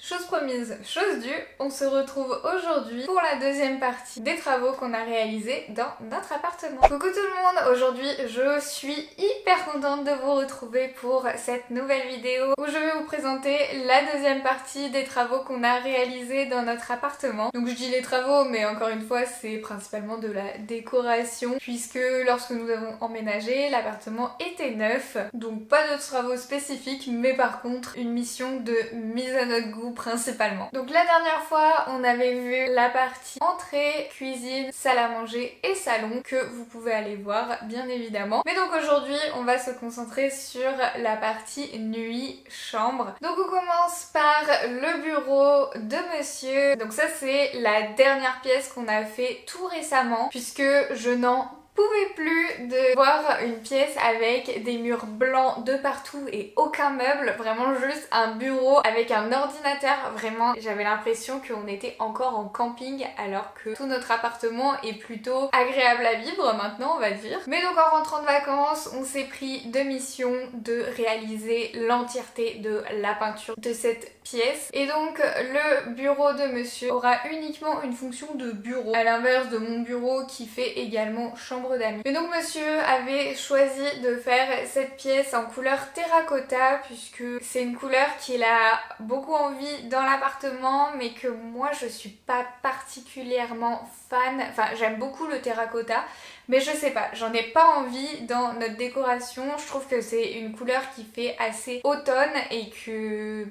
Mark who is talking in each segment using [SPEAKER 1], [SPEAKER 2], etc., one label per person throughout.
[SPEAKER 1] Chose promise, chose due, on se retrouve aujourd'hui pour la deuxième partie des travaux qu'on a réalisés dans notre appartement. Coucou tout le monde, aujourd'hui je suis hyper contente de vous retrouver pour cette nouvelle vidéo où je vais vous présenter la deuxième partie des travaux qu'on a réalisés dans notre appartement. Donc je dis les travaux, mais encore une fois c'est principalement de la décoration puisque lorsque nous avons emménagé, l'appartement était neuf, donc pas de travaux spécifiques, mais par contre une mission de mise à notre goût principalement. Donc la dernière fois on avait vu la partie entrée, cuisine, salle à manger et salon que vous pouvez aller voir bien évidemment. Mais donc aujourd'hui on va se concentrer sur la partie nuit chambre. Donc on commence par le bureau de monsieur. Donc ça c'est la dernière pièce qu'on a fait tout récemment puisque je n'en pouvais plus de voir une pièce avec des murs blancs de partout et aucun meuble, vraiment juste un bureau avec un ordinateur. Vraiment j'avais l'impression qu'on était encore en camping alors que tout notre appartement est plutôt agréable à vivre maintenant on va dire. Mais donc en rentrant de vacances on s'est pris de mission de réaliser l'entièreté de la peinture de cette pièce et donc le bureau de monsieur aura uniquement une fonction de bureau à l'inverse de mon bureau qui fait également chambre d'amis. Et donc monsieur avait choisi de faire cette pièce en couleur terracotta puisque c'est une couleur qu'il a beaucoup envie dans l'appartement mais que moi je suis pas particulièrement fan, enfin j'aime beaucoup le terracotta mais je sais pas, j'en ai pas envie dans notre décoration. Je trouve que c'est une couleur qui fait assez automne et que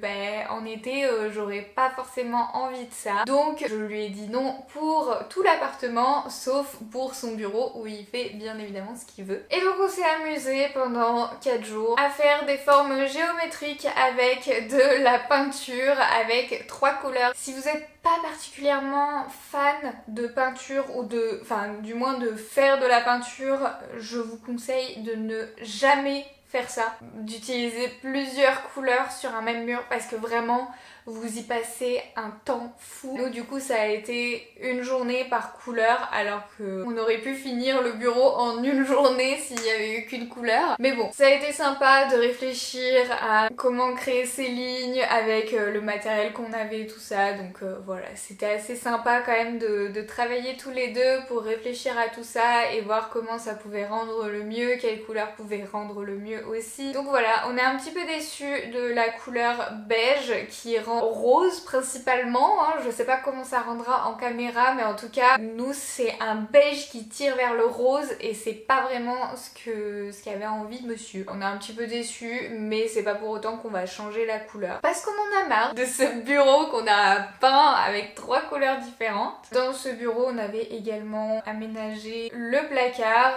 [SPEAKER 1] en été j'aurais pas forcément envie de ça. Donc je lui ai dit non pour tout l'appartement sauf pour son bureau où il fait bien évidemment ce qu'il veut. Et donc on s'est amusé pendant 4 jours à faire des formes géométriques avec de la peinture avec 3 couleurs. Si vous êtes pas particulièrement fan de peinture ou de, enfin du moins de faire de la peinture, je vous conseille de ne jamais faire ça, d'utiliser plusieurs couleurs sur un même mur parce que vraiment vous y passez un temps fou. Nous du coup ça a été une journée par couleur alors qu'on aurait pu finir le bureau en une journée s'il y avait eu qu'une couleur. Mais bon, ça a été sympa de réfléchir à comment créer ces lignes avec le matériel qu'on avait, tout ça. Donc voilà, c'était assez sympa quand même de travailler tous les deux pour réfléchir à tout ça et voir comment ça pouvait rendre le mieux, quelle couleur pouvait rendre le mieux aussi. Donc voilà, on est un petit peu déçus de la couleur beige qui rend rose principalement, hein. Je sais pas comment ça rendra en caméra mais en tout cas nous c'est un beige qui tire vers le rose et c'est pas vraiment ce qu'avait envie de monsieur. On est un petit peu déçus mais c'est pas pour autant qu'on va changer la couleur parce qu'on en a marre de ce bureau qu'on a peint avec 3 couleurs différentes. Dans ce bureau on avait également aménagé le placard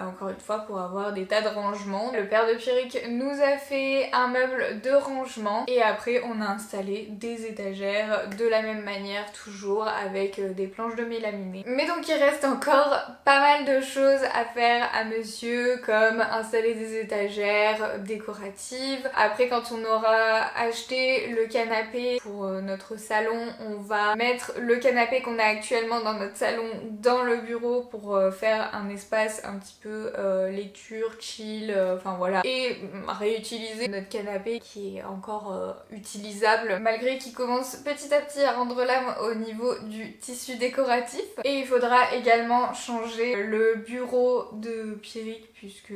[SPEAKER 1] encore une fois pour avoir des tas de rangements. Le père de Pierrick nous a fait un meuble de rangement et après on a installé des étagères de la même manière toujours avec des planches de mélaminé. Mais donc il reste encore pas mal de choses à faire à monsieur comme installer des étagères décoratives. Après quand on aura acheté le canapé pour notre salon, on va mettre le canapé qu'on a actuellement dans notre salon dans le bureau pour faire un espace un petit peu lecture, chill, enfin voilà. Et réutiliser notre canapé qui est encore utilisable malgré qu'il commence petit à petit à rendre l'âme au niveau du tissu décoratif. Et il faudra également changer le bureau de Pierrick puisque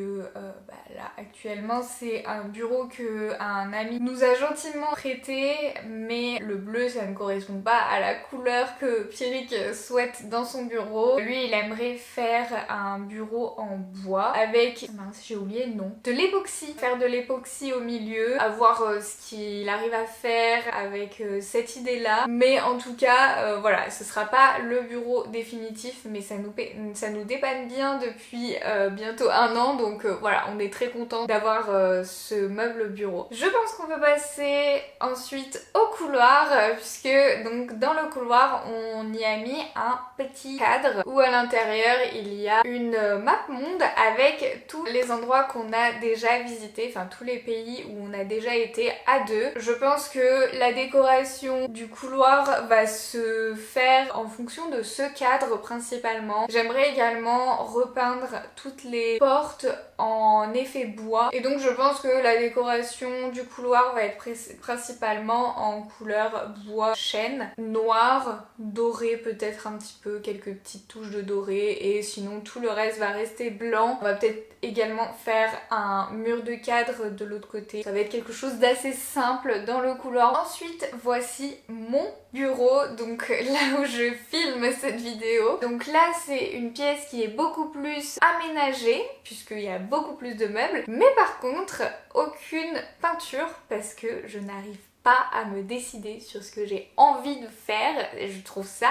[SPEAKER 1] là actuellement c'est un bureau que un ami nous a gentiment prêté mais le bleu ça ne correspond pas à la couleur que Pierrick souhaite dans son bureau. Lui il aimerait faire un bureau en bois avec, mince j'ai oublié le nom, de l'époxy. Faire de l'époxy au milieu, à voir ce qu'il arrive à faire avec cette idée là. Mais en tout cas voilà, ce sera pas le bureau définitif mais ça nous dépanne bien depuis bientôt 1 an donc voilà, on est très content d'avoir ce meuble bureau. Je pense qu'on peut passer ensuite au couloir puisque donc dans le couloir on y a mis un petit cadre où à l'intérieur il y a une map monde avec tous les endroits qu'on a déjà visités, enfin tous les pays où on a déjà été à deux. Je pense que la décoration du couloir va se faire en fonction de ce cadre principalement. J'aimerais également repeindre toutes les portes porte en effet bois et donc je pense que la décoration du couloir va être principalement en couleur bois chêne, noir, doré peut-être un petit peu, quelques petites touches de doré et sinon tout le reste va rester blanc. On va peut-être également faire un mur de cadre de l'autre côté. Ça va être quelque chose d'assez simple dans le couloir. Ensuite, voici mon bureau, donc là où je filme cette vidéo. Donc là, c'est une pièce qui est beaucoup plus aménagée puisqu'il y a beaucoup plus de meubles, mais par contre, aucune peinture parce que je n'arrive pas à me décider sur ce que j'ai envie de faire. Et je trouve ça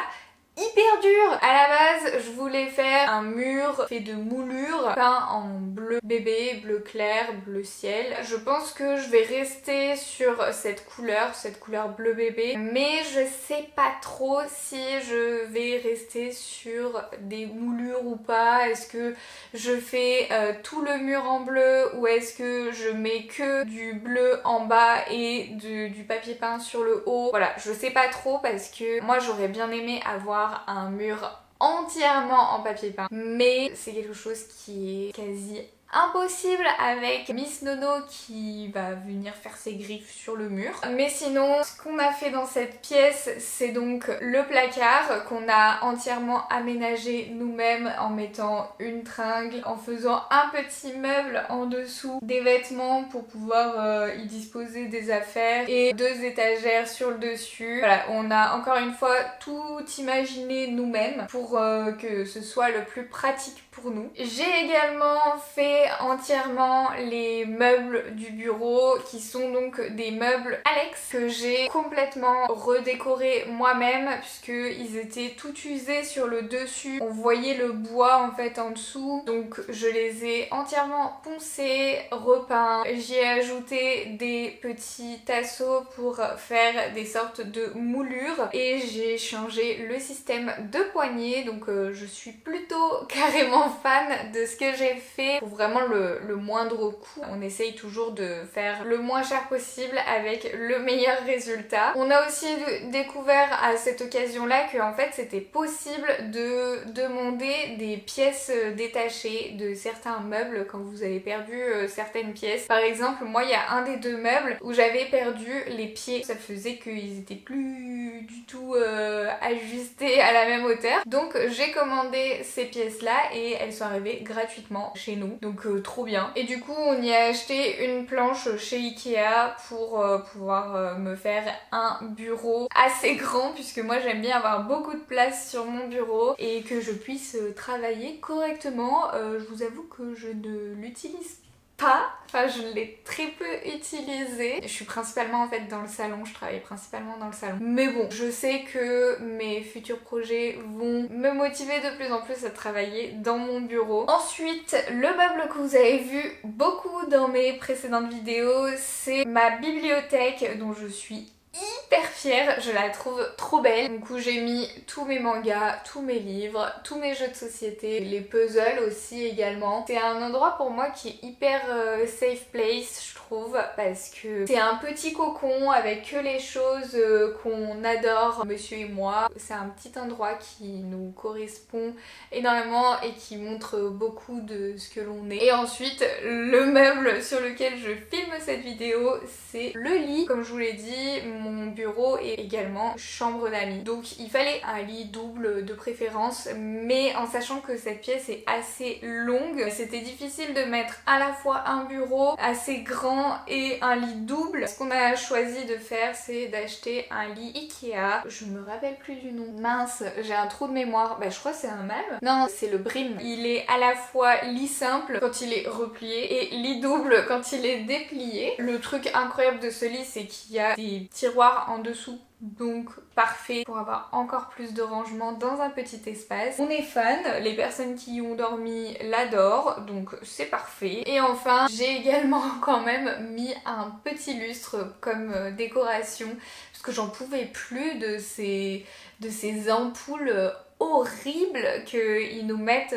[SPEAKER 1] hyper dur. À la base, je voulais faire un mur fait de moulures peint en bleu bébé, bleu clair, bleu ciel. Je pense que je vais rester sur cette couleur bleu bébé, mais je sais pas trop si je vais rester sur des moulures ou pas. Est-ce que je fais tout le mur en bleu ou est-ce que je mets que du bleu en bas et du papier peint sur le haut? Voilà, je sais pas trop parce que moi j'aurais bien aimé avoir un mur entièrement en papier peint, mais c'est quelque chose qui est quasi impossible avec Miss Nono qui va venir faire ses griffes sur le mur. Mais sinon, ce qu'on a fait dans cette pièce, c'est donc le placard qu'on a entièrement aménagé nous-mêmes en mettant une tringle, en faisant un petit meuble en dessous, des vêtements pour pouvoir y disposer des affaires et 2 étagères sur le dessus. Voilà, on a encore une fois tout imaginé nous-mêmes pour que ce soit le plus pratique pour nous. J'ai également fait entièrement les meubles du bureau qui sont donc des meubles Alex que j'ai complètement redécoré moi-même puisqu'ils étaient tout usés sur le dessus. On voyait le bois en fait en dessous, donc je les ai entièrement poncés, repeints. J'y ai ajouté des petits tasseaux pour faire des sortes de moulures et j'ai changé le système de poignée, donc je suis plutôt carrément fan de ce que j'ai fait pour vraiment le moindre coût. On essaye toujours de faire le moins cher possible avec le meilleur résultat. On a aussi découvert à cette occasion-là que en fait c'était possible de demander des pièces détachées de certains meubles quand vous avez perdu certaines pièces. Par exemple, moi il y a un des 2 meubles où j'avais perdu les pieds. Ça faisait qu'ils étaient plus du tout ajustés à la même hauteur. Donc j'ai commandé ces pièces-là et elles sont arrivées gratuitement chez nous. Donc trop bien. Et du coup on y a acheté une planche chez Ikea pour pouvoir me faire un bureau assez grand puisque moi j'aime bien avoir beaucoup de place sur mon bureau et que je puisse travailler correctement. Je vous avoue que je ne l'utilise pas, enfin je l'ai très peu utilisé. Je suis principalement en fait dans le salon, je travaille principalement dans le salon. Mais bon, je sais que mes futurs projets vont me motiver de plus en plus à travailler dans mon bureau. Ensuite, le meuble que vous avez vu beaucoup dans mes précédentes vidéos, c'est ma bibliothèque dont je suis hyper fière, je la trouve trop belle. Du coup j'ai mis tous mes mangas, tous mes livres, tous mes jeux de société, les puzzles aussi également. C'est un endroit pour moi qui est hyper safe place je trouve parce que c'est un petit cocon avec que les choses qu'on adore, monsieur et moi. C'est un petit endroit qui nous correspond énormément et qui montre beaucoup de ce que l'on est. Et ensuite le meuble sur lequel je filme cette vidéo, c'est le lit. Comme je vous l'ai dit, mon bureau est également chambre d'amis. Donc il fallait un lit double de préférence, mais en sachant que cette pièce est assez longue, c'était difficile de mettre à la fois un bureau assez grand et un lit double. Ce qu'on a choisi de faire, c'est d'acheter un lit Ikea. Je me rappelle plus du nom. Mince, j'ai un trou de mémoire. Bah je crois que c'est un même. Non, c'est le Brim. Il est à la fois lit simple quand il est replié et lit double quand il est déplié. Le truc incroyable de ce lit, c'est qu'il y a des tiroirs en dessous, donc parfait pour avoir encore plus de rangement dans un petit espace. On est fan, les personnes qui y ont dormi l'adorent, donc c'est parfait. Et enfin, j'ai également quand même mis un petit lustre comme décoration parce que j'en pouvais plus de ces ampoules horrible qu'ils nous mettent,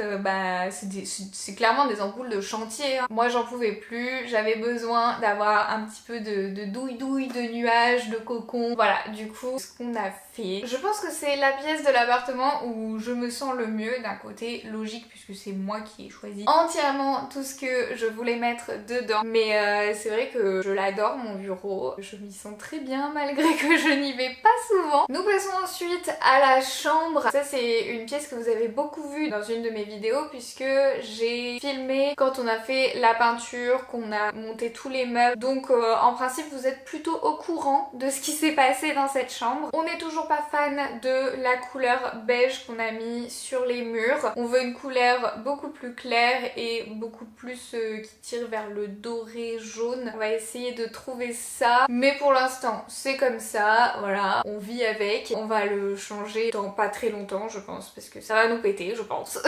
[SPEAKER 1] c'est clairement des ampoules de chantier, hein. Moi j'en pouvais plus, j'avais besoin d'avoir un petit peu de douille-douille, de nuages, de cocon. Voilà, du coup, ce qu'on a fait. Je pense que c'est la pièce de l'appartement où je me sens le mieux, d'un côté logique puisque c'est moi qui ai choisi entièrement tout ce que je voulais mettre dedans. Mais c'est vrai que je l'adore, mon bureau. Je m'y sens très bien malgré que je n'y vais pas souvent. Nous passons ensuite à la chambre. Ça c'est une pièce que vous avez beaucoup vue dans une de mes vidéos puisque j'ai filmé quand on a fait la peinture, qu'on a monté tous les meubles. Donc en principe vous êtes plutôt au courant de ce qui s'est passé dans cette chambre. On n'est toujours pas fan de la couleur beige qu'on a mis sur les murs. On veut une couleur beaucoup plus claire et beaucoup plus qui tire vers le doré jaune. On va essayer de trouver ça. Mais pour l'instant c'est comme ça, voilà, on vit avec. On va le changer dans pas très longtemps je pense parce que ça va nous péter je pense.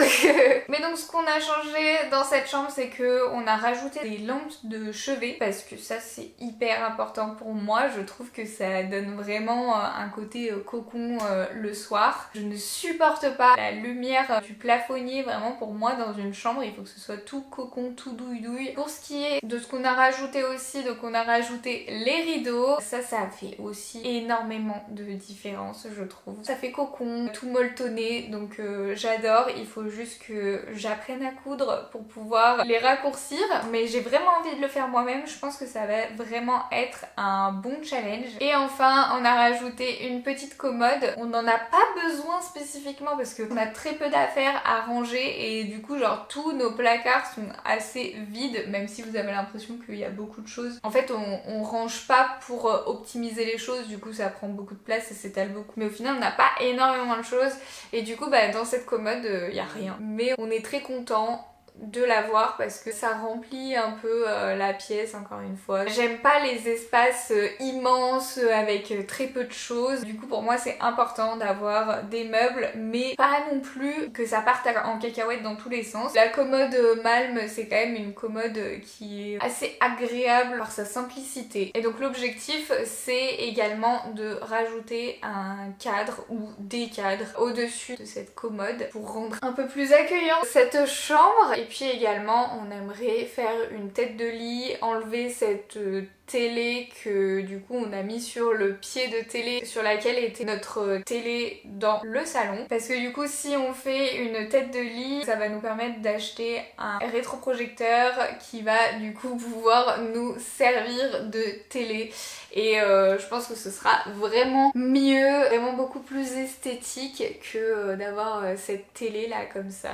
[SPEAKER 1] Mais donc ce qu'on a changé dans cette chambre c'est que on a rajouté des lampes de chevet parce que ça c'est hyper important pour moi. Je trouve que ça donne vraiment un côté cocon le soir. Je ne supporte pas la lumière du plafonnier, vraiment pour moi dans une chambre il faut que ce soit tout cocon, tout douille-douille. Pour ce qui est de ce qu'on a rajouté aussi, donc on a rajouté les rideaux, ça fait aussi énormément de différence je trouve. Ça fait cocon, tout molletonné, donc j'adore. Il faut juste que j'apprenne à coudre pour pouvoir les raccourcir, mais j'ai vraiment envie de le faire moi-même. Je pense que ça va vraiment être un bon challenge. Et enfin on a rajouté une petite commode. On n'en a pas besoin spécifiquement parce qu'on a très peu d'affaires à ranger et du coup genre tous nos placards sont assez vides, même si vous avez l'impression qu'il y a beaucoup de choses. En fait on range pas pour optimiser les choses, du coup ça prend beaucoup de place et s'étale beaucoup. Mais au final on n'a pas énormément de choses et du coup dans cette commode il y a rien. Mais on est très content de l'avoir parce que ça remplit un peu la pièce encore une fois. J'aime pas les espaces immenses avec très peu de choses. Du coup pour moi c'est important d'avoir des meubles mais pas non plus que ça parte en cacahuète dans tous les sens. La commode Malm c'est quand même une commode qui est assez agréable par sa simplicité. Et donc l'objectif c'est également de rajouter un cadre ou des cadres au-dessus de cette commode pour rendre un peu plus accueillant cette chambre. Et puis également on aimerait faire une tête de lit, enlever cette télé que du coup on a mis sur le pied de télé sur laquelle était notre télé dans le salon, parce que du coup si on fait une tête de lit ça va nous permettre d'acheter un rétroprojecteur qui va du coup pouvoir nous servir de télé et je pense que ce sera vraiment mieux, vraiment beaucoup plus esthétique que d'avoir cette télé là comme ça.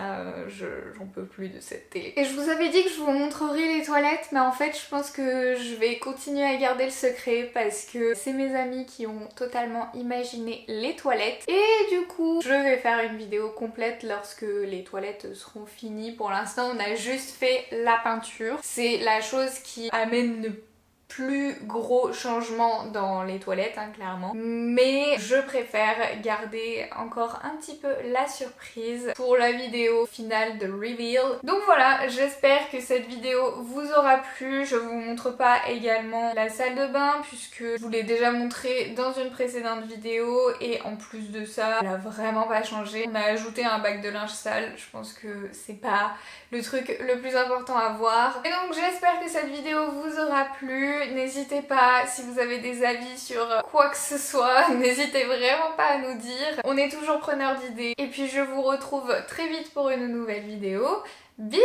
[SPEAKER 1] J'en peux plus de cette télé. Et je vous avais dit que je vous montrerai les toilettes, mais en fait je pense que je vais continuer à garder le secret parce que c'est mes amis qui ont totalement imaginé les toilettes et du coup je vais faire une vidéo complète lorsque les toilettes seront finies. Pour l'instant on a juste fait la peinture, c'est la chose qui amène le plus gros changement dans les toilettes hein, clairement, mais je préfère garder encore un petit peu la surprise pour la vidéo finale de reveal. Donc voilà, j'espère que cette vidéo vous aura plu. Je vous montre pas également la salle de bain puisque je vous l'ai déjà montré dans une précédente vidéo et en plus de ça elle a vraiment pas changé. On a ajouté un bac de linge sale, je pense que c'est pas le truc le plus important à voir. Et donc j'espère que cette vidéo vous aura plu. N'hésitez pas, si vous avez des avis sur quoi que ce soit, n'hésitez vraiment pas à nous dire. On est toujours preneurs d'idées. Et puis je vous retrouve très vite pour une nouvelle vidéo. Bisous!